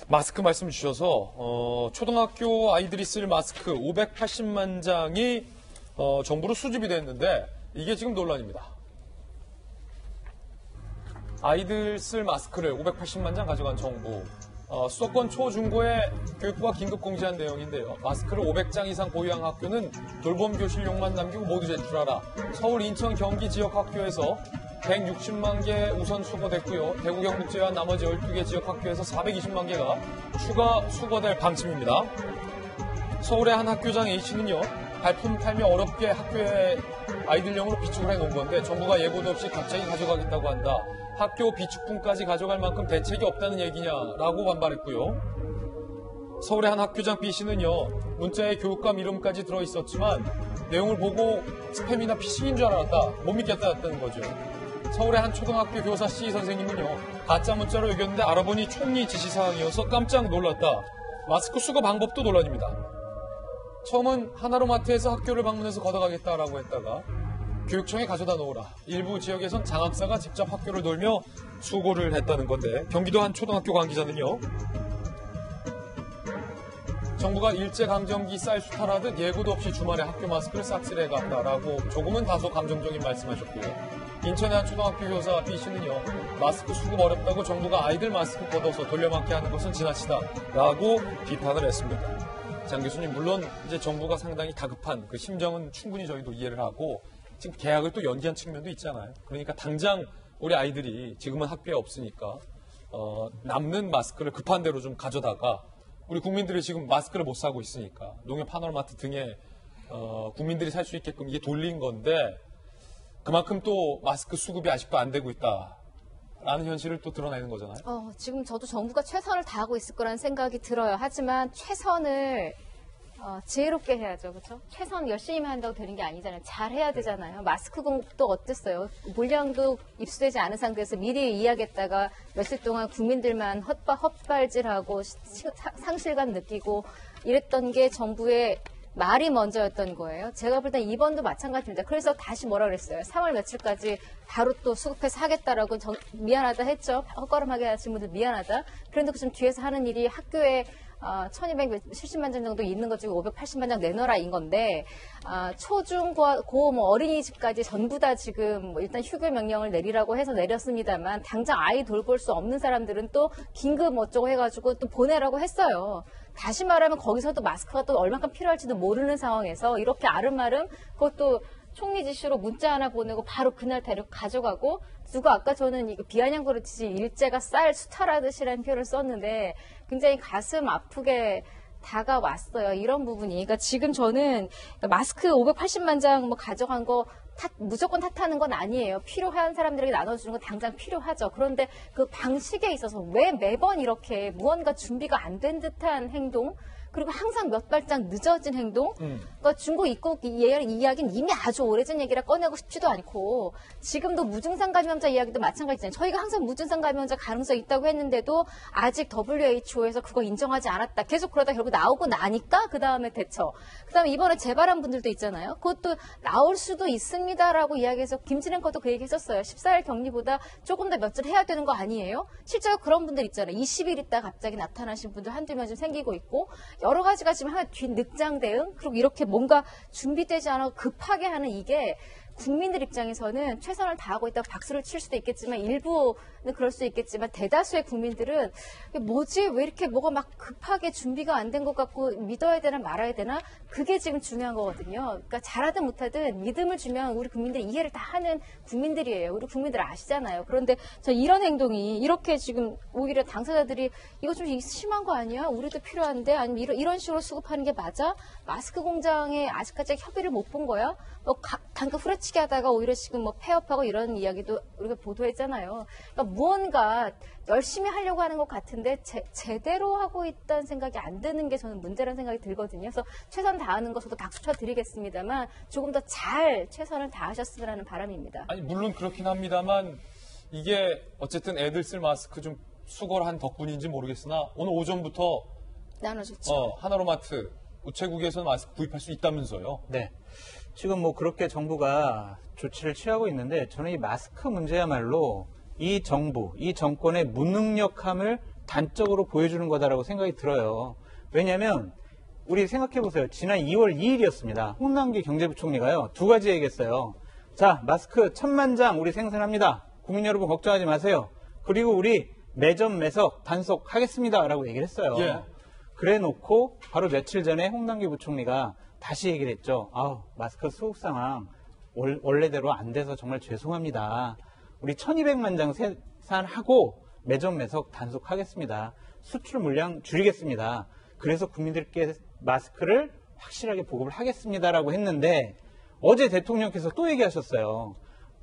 마스크 말씀 주셔서 초등학교 아이들이 쓸 마스크 580만 장이 정부로 수집이 됐는데 이게 지금 논란입니다. 아이들 쓸 마스크를 580만 장 가져간 정부. 수도권 초중고에 교육부가 긴급 공지한 내용인데요. 마스크를 500장 이상 보유한 학교는 돌봄 교실용만 남기고 모두 제출하라. 서울, 인천, 경기 지역 학교에서 160만 개 우선 수거됐고요. 대구, 경북 제외한 나머지 12개 지역 학교에서 420만 개가 추가 수거될 방침입니다. 서울의 한 학교장 H는요. 발품 팔며 어렵게 학교에 아이들용으로 비축을 해놓은 건데 정부가 예고도 없이 갑자기 가져가겠다고 한다. 학교 비축품까지 가져갈 만큼 대책이 없다는 얘기냐라고 반발했고요. 서울의 한 학교장 B씨는요. 문자에 교육감 이름까지 들어있었지만 내용을 보고 스팸이나 피싱인 줄 알았다. 못 믿겠다는 거죠. 서울의 한 초등학교 교사 C 선생님은요. 가짜 문자로 여겼는데 알아보니 총리 지시사항이어서 깜짝 놀랐다. 마스크 수거 방법도 논란입니다. 처음은 하나로마트에서 학교를 방문해서 걷어가겠다라고 했다가 교육청에 가져다 놓으라. 일부 지역에선 장학사가 직접 학교를 돌며 수고를 했다는 건데 경기도 한 초등학교 관계자는요. 정부가 일제강점기 쌀 수탈하듯 예고도 없이 주말에 학교 마스크를 싹쓸이해 갔다라고 조금은 다소 감정적인 말씀하셨고요. 인천의 한 초등학교 교사 B씨는요. 마스크 수급 어렵다고 정부가 아이들 마스크 걷어서 돌려막기 하는 것은 지나치다라고 비판을 했습니다. 장 교수님, 물론 이제 정부가 상당히 다급한 그 심정은 충분히 저희도 이해를 하고 지금 계약을 또 연기한 측면도 있잖아요. 그러니까 당장 우리 아이들이 지금은 학교에 없으니까 남는 마스크를 급한 대로 좀 가져다가 우리 국민들이 지금 마스크를 못 사고 있으니까 농협 하나로마트 등에 국민들이 살 수 있게끔 이게 돌린 건데 그만큼 또 마스크 수급이 아직도 안 되고 있다라는 현실을 또 드러내는 거잖아요. 지금 저도 정부가 최선을 다하고 있을 거라는 생각이 들어요. 하지만 최선을 지혜롭게 해야죠. 그렇죠? 최선 열심히 한다고 되는 게 아니잖아요. 잘 해야 되잖아요. 마스크 공급도 어땠어요? 물량도 입수되지 않은 상태에서 미리 이야기했다가 며칠 동안 국민들만 헛발질하고 상실감 느끼고 이랬던 게 정부의 말이 먼저였던 거예요. 제가 볼 땐 이번도 마찬가지입니다. 그래서 다시 뭐라 그랬어요. 3월 며칠까지 바로 또 수급해서 하겠다라고 미안하다 했죠. 헛걸음하게 하신 분들 미안하다. 그런데 지금 뒤에서 하는 일이 학교에 1270만 장 정도 있는 것 중에 580만 장 내놔라인 건데 초중고 뭐 어린이집까지 전부 다 지금 일단 휴교 명령을 내리라고 해서 내렸습니다만 당장 아이 돌볼 수 없는 사람들은 또 긴급 어쩌고 해가지고 또 보내라고 했어요. 다시 말하면 거기서도 마스크가 또 얼마큼 필요할지도 모르는 상황에서 이렇게 아름아름 그것도 총리 지시로 문자 하나 보내고 바로 그날 가져가고 누가 아까 저는 이거 비아냥거리듯이 일제가 쌀 수탈하듯이라는 표현을 썼는데 굉장히 가슴 아프게 다가왔어요. 이런 부분이. 그러니까 지금 저는 마스크 580만 장 뭐 가져간 거 무조건 탓하는 건 아니에요. 필요한 사람들에게 나눠주는 건 당장 필요하죠. 그런데 그 방식에 있어서 왜 매번 이렇게 무언가 준비가 안 된 듯한 행동 그리고 항상 몇 발짝 늦어진 행동. 그러니까 중국 입국 이야기는 이미 아주 오래전 얘기라 꺼내고 싶지도 않고 지금도 무증상 감염자 이야기도 마찬가지잖아요. 저희가 항상 무증상 감염자 가능성이 있다고 했는데도 아직 WHO에서 그거 인정하지 않았다. 계속 그러다 결국 나오고 나니까 그 다음에 대처. 그 다음에 이번에 재발한 분들도 있잖아요. 그것도 나올 수도 있습니다라고 이야기해서 김진행 것도 그 얘기 했었어요. 14일 격리보다 조금 더 며칠 해야 되는 거 아니에요? 실제로 그런 분들 있잖아요. 20일 있다 갑자기 나타나신 분들 한두 명 좀 생기고 있고 여러 가지가 지금 하나 뒷늑장 대응 그리고 이렇게 뭔가 준비되지 않아 급하게 하는 이게 국민들 입장에서는 최선을 다하고 있다고 박수를 칠 수도 있겠지만 일부는 그럴 수 있겠지만 대다수의 국민들은 뭐지 왜 이렇게 뭐가 막 급하게 준비가 안 된 것 같고 믿어야 되나 말아야 되나 그게 지금 중요한 거거든요. 그러니까 잘하든 못하든 믿음을 주면 우리 국민들이 이해를 다 하는 국민들이에요. 우리 국민들 아시잖아요. 그런데 저 이런 행동이 이렇게 지금 오히려 당사자들이 이거 좀 심한 거 아니야? 우리도 필요한데 아니면 이런 식으로 수급하는 게 맞아? 마스크 공장에 아직까지 협의를 못 본 거야? 단가 후려치기 하다가 오히려 지금 뭐 폐업하고 이런 이야기도 우리가 보도했잖아요. 그러니까 무언가 열심히 하려고 하는 것 같은데 제대로 하고 있다는 생각이 안 드는 게 저는 문제라는 생각이 들거든요. 그래서 최선 다하는 거 저도 박수 쳐드리겠습니다만 조금 더 잘 최선을 다하셨으면 하는 바람입니다. 아니 물론 그렇긴 합니다만 이게 어쨌든 애들 쓸 마스크 좀 수거를 한 덕분인지 모르겠으나 오늘 오전부터 나눠줬죠. 하나로마트 우체국에서는 마스크 구입할 수 있다면서요. 네. 지금 뭐 그렇게 정부가 조치를 취하고 있는데 저는 이 마스크 문제야말로 이 정부, 이 정권의 무능력함을 단적으로 보여주는 거다라고 생각이 들어요. 왜냐하면 우리 생각해보세요. 지난 2월 2일이었습니다. 홍남기 경제부총리가요. 두 가지 얘기했어요. 자, 마스크 1000만 장 우리 생산합니다. 국민 여러분 걱정하지 마세요. 그리고 우리 매점 매석 단속하겠습니다. 라고 얘기를 했어요. 예. 그래 놓고 바로 며칠 전에 홍남기 부총리가 다시 얘기를 했죠. 마스크 수급 상황 원래대로 안 돼서 정말 죄송합니다. 우리 1200만 장 생산하고 매점 매석 단속하겠습니다. 수출 물량 줄이겠습니다. 그래서 국민들께 마스크를 확실하게 보급을 하겠습니다라고 했는데 어제 대통령께서 또 얘기하셨어요.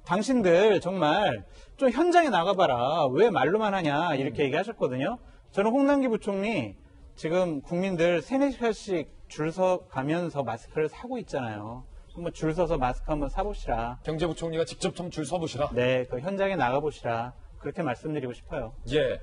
당신들 정말 좀 현장에 나가봐라. 왜 말로만 하냐 이렇게 얘기하셨거든요. 저는 홍남기 부총리 지금 국민들 3-4시간씩 줄 서 가면서 마스크를 사고 있잖아요. 한번 줄 서서 마스크 한번 사보시라. 경제부총리가 직접 좀 줄 서보시라. 네, 그 현장에 나가보시라. 그렇게 말씀드리고 싶어요. 예.